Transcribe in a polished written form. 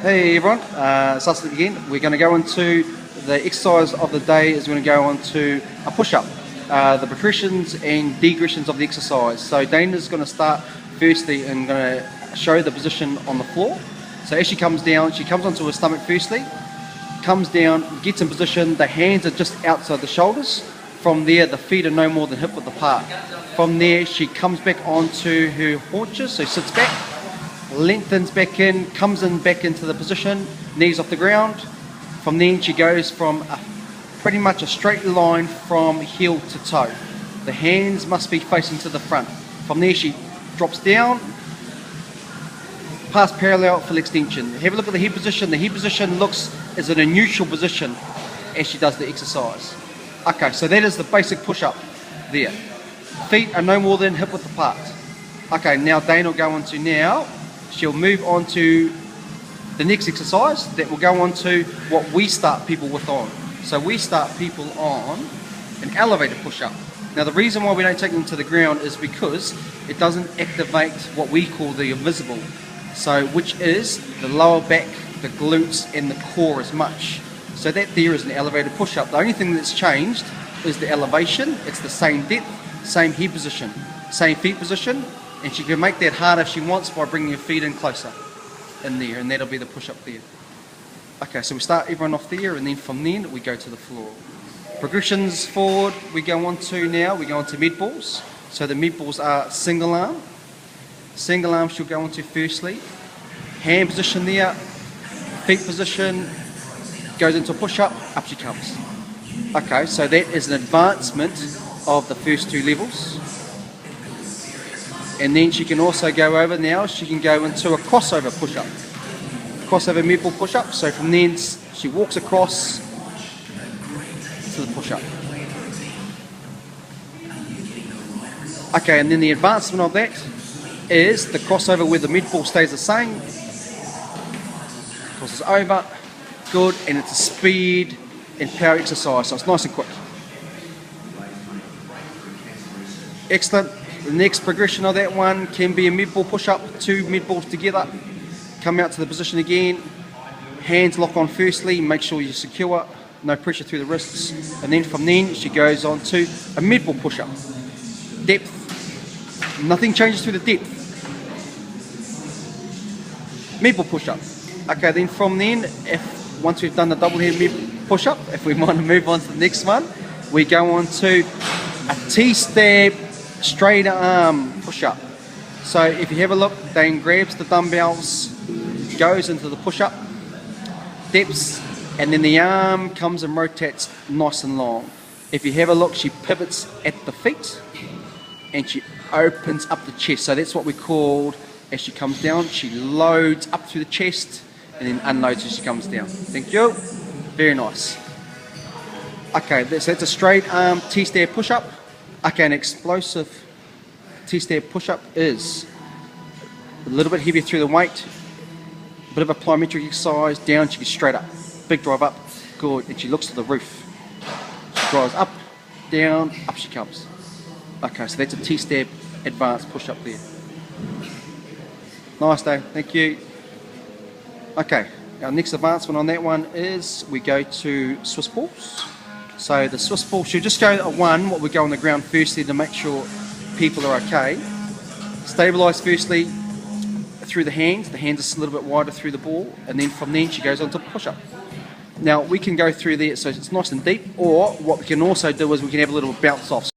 Hey everyone, it's us again. We're going to go into the exercise of the day. Is going to go into a push-up, the progressions and degressions of the exercise. So Daina's going to start firstly and going to show the position on the floor. So as she comes down, she comes onto her stomach firstly, comes down, gets in position, the hands are just outside the shoulders. From there the feet are no more than hip width apart. From there she comes back onto her haunches, so sits back, lengthens back in, comes in back into the position, knees off the ground. From then she goes from pretty much a straight line from heel to toe. The hands must be facing to the front. From there she drops down, past parallel for the extension. Have a look at the head position. The head position looks as in a neutral position as she does the exercise. Okay, so that is the basic push-up there. Feet are no more than hip width apart. Okay, now Daina will go into now. She'll move on to the next exercise that will go on to what we start people with on. So we start people on an elevated push-up. Now the reason why we don't take them to the ground is because it doesn't activate what we call the invisible. So which is the lower back, the glutes and the core as much. So that there is an elevated push-up. The only thing that's changed is the elevation. It's the same depth, same head position, same feet position. And she can make that harder if she wants by bringing her feet in closer in there, and that'll be the push-up there. Okay, so we start everyone off there, and then from then we go to the floor. Progressions forward, we go on to now, we go on to med balls. So the med balls are single arm. Single arm she'll go on to firstly. Hand position there, feet position, goes into a push-up, up she comes. Okay, so that is an advancement of the first two levels. And then she can also go over now, she can go into a crossover push-up. Crossover med ball push-up, so from then she walks across to the push-up. Okay, and then the advancement of that is the crossover where the med ball stays the same. Crosses over, good, and it's a speed and power exercise, so it's nice and quick. Excellent. The next progression of that one can be a med ball push-up, two med balls together, come out to the position again, hands lock on firstly, make sure you're secure, no pressure through the wrists, and then from then she goes on to a med ball push-up. Depth, nothing changes through the depth. Med ball push-up. Okay, then from then, once we've done the double head med push-up, if we want to move on to the next one, we go on to a T-stab straight arm push-up. So if you have a look, Dane grabs the dumbbells, goes into the push-up, dips, and then the arm comes and rotates nice and long. If you have a look, she pivots at the feet and she opens up the chest. So that's what we called, as she comes down, she loads up through the chest and then unloads as she comes down. Thank you. Very nice. Okay, so that's a straight arm T-stab push-up. Okay, an explosive T-stab push-up is a little bit heavier through the weight, a bit of a plyometric exercise, down she gets straight up, big drive up, good, and she looks to the roof. She drives up, down, up she comes. Okay, so that's a T-stab advanced push-up there. Nice day, thank you. Okay, our next advancement on that one is we go to Swiss balls. So the Swiss ball should just go at one, what we go on the ground firstly to make sure people are okay. Stabilise firstly through the hands are a little bit wider through the ball, and then from then she goes on to push-up. Now we can go through there so it's nice and deep, or what we can also do is we can have a little bounce off.